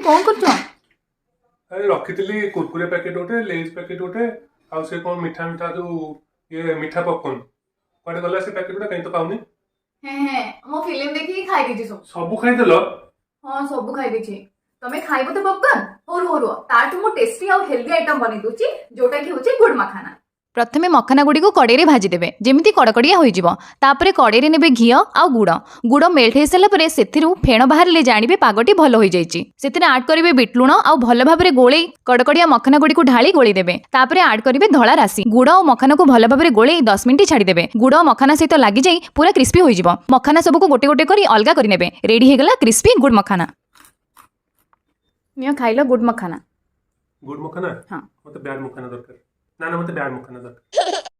कौन करछ? अरे रखी कुरकुरे पैकेट गोटे लेज पैकेट गोटे आउ से कौन मीठा मीठा जो ये मीठा पॉपकॉर्न कुआडे गला से पैकेट गुडा कहीं तो पाउनी हैं मो फिल्म देखि खाई देछि सब। सबू खाई देलो हां सब खाई देछि। तमे खाइबो तो पॉपकॉर्न होरो तारठु मो टेस्टी और हेल्दी आइटम बनै दोछि जोटा कि होछि गुड़ मखाना। प्रथमे मखाना गुड़ी को कड़े भाजीदेवे जमी कड़कड़िया होपर कड़े ने घी आ गुड़ गुड़ मेल्ट हो सारापर से फेण बाहर जानवे पागटी भल हो जाए आड करेंगे बीट लुण आ भल भाव में गोले कड़कड़िया मखाना गुड़ी को ढाली गोलीदेवे आड करेंगे धला राशि गुड़ और मखाना को भल भाव में गोले 10 मिनिट छाड़ीदेवे गुड़ और मखाना सहित लग जाए पूरा क्रिस्पी हो मखाना सबको गोटे गोटे कर अलग करे रेडी होगला क्रिस्पी गुड़ मखाना। खाइल गुड़ मखाना हाँ मत बैड मखाना दरकार ना ना मत बैड मखाना दरकार